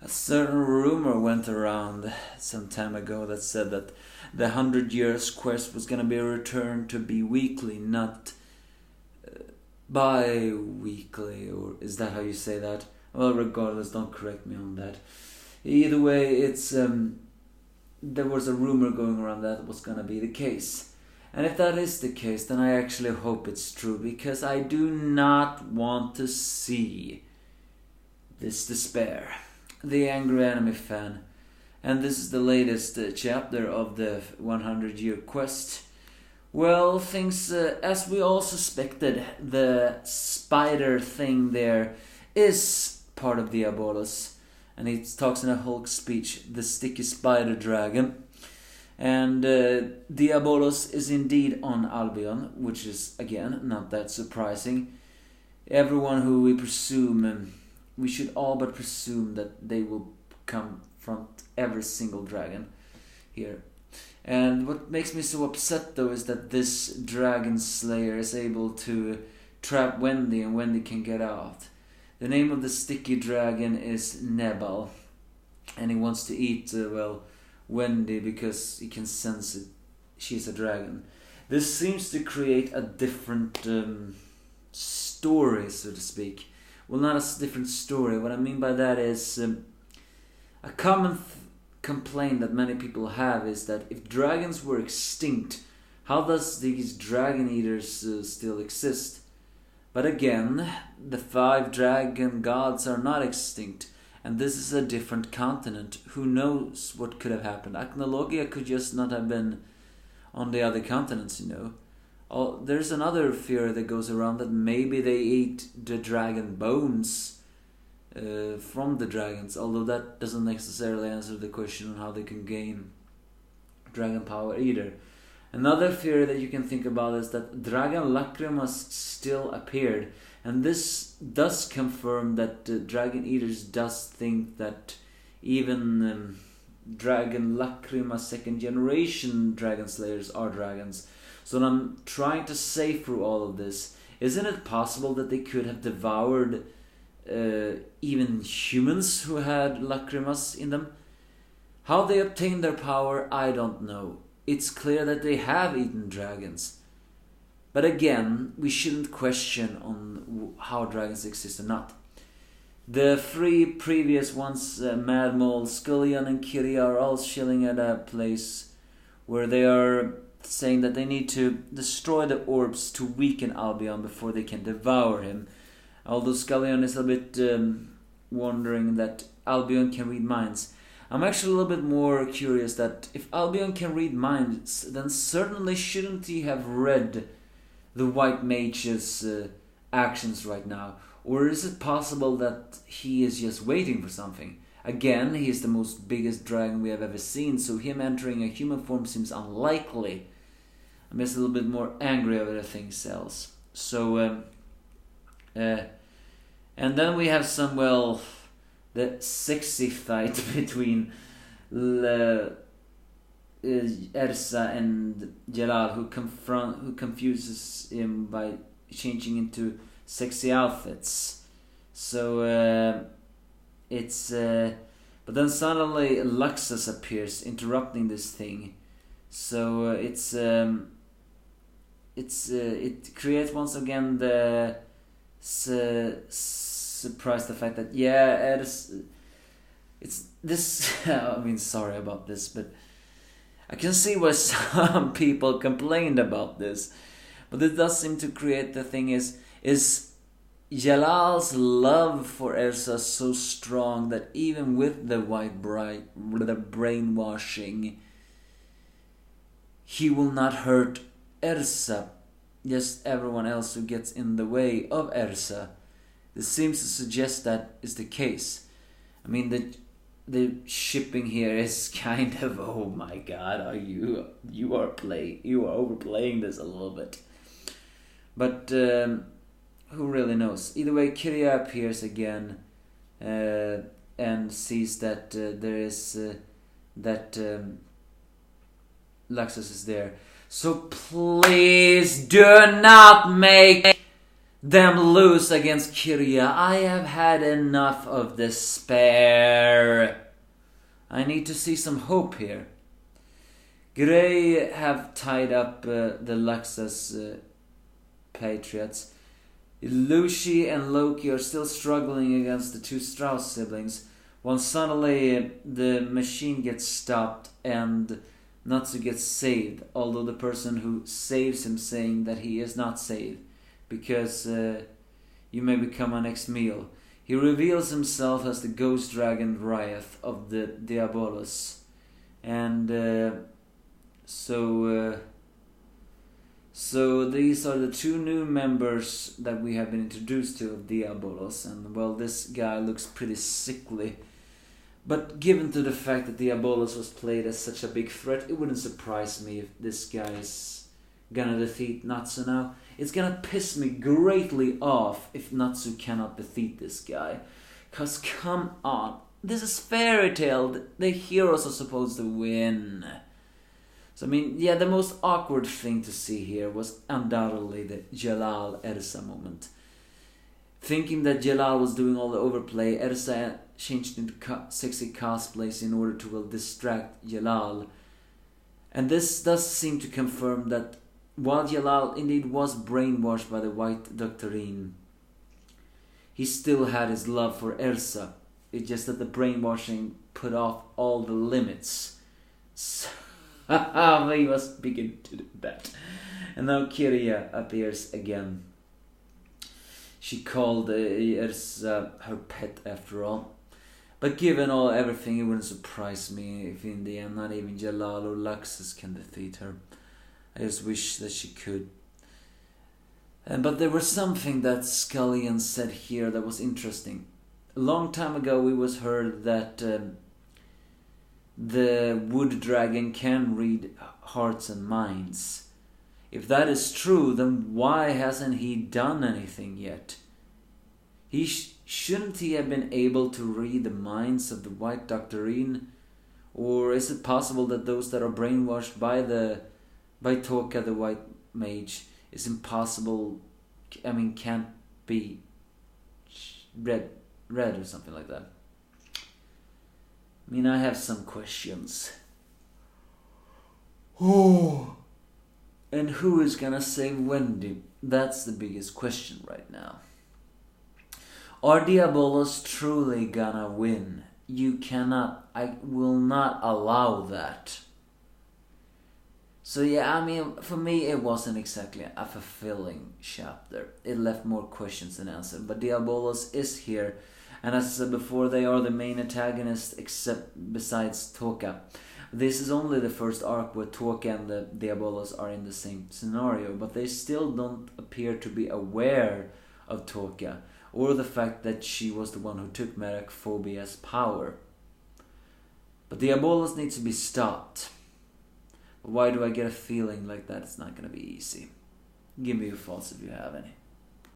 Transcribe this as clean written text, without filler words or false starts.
A certain rumor went around some time ago that said that the 100 Years quest was gonna be returned to be weekly, not bi-weekly, or is that how you say that? Well, regardless, don't correct me on that. Either way, it's there was a rumor going around that was gonna be the case. And if that is the case, then I actually hope it's true, because I do not want to see this despair. The Angry Anime Fan. And this is the latest chapter of the 100-year quest. Well, things, as we all suspected, the spider thing there is part of Diabolos. And he talks in a Hulk speech, the sticky spider dragon. And Diabolos is indeed on Albion, which is, again, not that surprising. Everyone who we presume, we should all but presume that they will confront every single dragon here. And what makes me so upset, though, is that this dragon slayer is able to trap Wendy, and Wendy can get out. The name of the sticky dragon is Nebal, and he wants to eat, Wendy, because he can sense it. She's a dragon. This seems to create a different story, so to speak. Well, not a different story. What I mean by that is a common complaint that many people have is that if dragons were extinct, how does these dragon eaters still exist? But again, the 5 dragon gods are not extinct, and this is a different continent. Who knows what could have happened? Acnologia could just not have been on the other continents, Oh, there's another theory that goes around that maybe they ate the dragon bones from the dragons, although that doesn't necessarily answer the question on how they can gain dragon power either. Another theory that you can think about is that dragon lacrimas still appeared, and this does confirm that dragon eaters does think that even dragon lacrima 2nd generation dragon slayers are dragons. So what I'm trying to say through all of this, isn't it possible that they could have devoured even humans who had lacrimas in them? How they obtained their power, I don't know. It's clear that they have eaten dragons. But again, we shouldn't question on how dragons exist or not. The 3 previous ones, Mad Mole, Scullion and Kiria, are all chilling at a place where they are saying that they need to destroy the orbs to weaken Albion before they can devour him. Although Scullion is a bit wondering that Albion can read minds. I'm actually a little bit more curious that if Albion can read minds, then certainly shouldn't he have read the White Mage's actions right now? Or is it possible that he is just waiting for something? Again, he is the most biggest dragon we have ever seen, so him entering a human form seems unlikely. I'm just a little bit more angry over the thing cells. So, and then we have the sexy fight between Ersa and Jalal, who confuses him by changing into sexy outfits. So but then suddenly Luxus appears, interrupting this thing. So it creates once again the surprise, the fact that it's this. I mean, sorry about this, but I can see why some people complained about this. But it does seem to create the thing is Jalal's love for Ersa so strong that even with the the brainwashing, he will not hurt Ersa, just everyone else who gets in the way of Ersa. This seems to suggest that is the case. I mean, the shipping here is kind of, oh my god, you are overplaying this a little bit. But who really knows? Either way, Kiria appears again and sees that there is that Luxus is there. So please do not make them lose against Kiria. I have had enough of despair. I need to see some hope here. Grey have tied up the Luxus patriots. Lucy and Loki are still struggling against the two Strauss siblings, when suddenly the machine gets stopped and Natsu gets saved, although the person who saves him saying that he is not saved, because you may become our next meal. He reveals himself as the ghost dragon Riot of the Diabolos. And so these are the two new members that we have been introduced to of Diabolos. And well, this guy looks pretty sickly. But given to the fact that Diabolos was played as such a big threat, it wouldn't surprise me if this guy is gonna defeat Natsu now. It's gonna piss me greatly off if Natsu cannot defeat this guy. Cause come on, this is fairy tale. The heroes are supposed to win. So I mean, yeah, the most awkward thing to see here was undoubtedly the Jalal Ersa moment. Thinking that Jalal was doing all the overplay, Ersa changed into sexy cosplays in order to well distract Jalal. And this does seem to confirm that while Jalal indeed was brainwashed by the White Doctrine, he still had his love for Ersa. It's just that the brainwashing put off all the limits. So he was beginning to do that. And now Kiria appears again. She called Ersa her pet after all. But given everything, it wouldn't surprise me if in the end not even Jalal or Luxus can defeat her. I just wish that she could. But there was something that Scullion said here that was interesting. A long time ago we was heard that the wood dragon can read hearts and minds. If that is true, then why hasn't he done anything yet? Shouldn't he have been able to read the minds of the White Doctrine? Or is it possible that those that are brainwashed by Toka the White Mage is impossible, can't be read or something like that? I have some questions. Oh, and who is gonna save Wendy? That's the biggest question right now. Are Diabolos truly gonna win? I will not allow that. So yeah, for me it wasn't exactly a fulfilling chapter. It left more questions than answers. But Diabolos is here. And as I said before, they are the main antagonist besides Toka. This is only the first arc where Toka and the Diabolos are in the same scenario. But they still don't appear to be aware of Toka. Or the fact that she was the one who took Merakphobia's power. But Diabolos needs to be stopped. Why do I get a feeling like that it's not going to be easy? Give me your thoughts if you have any.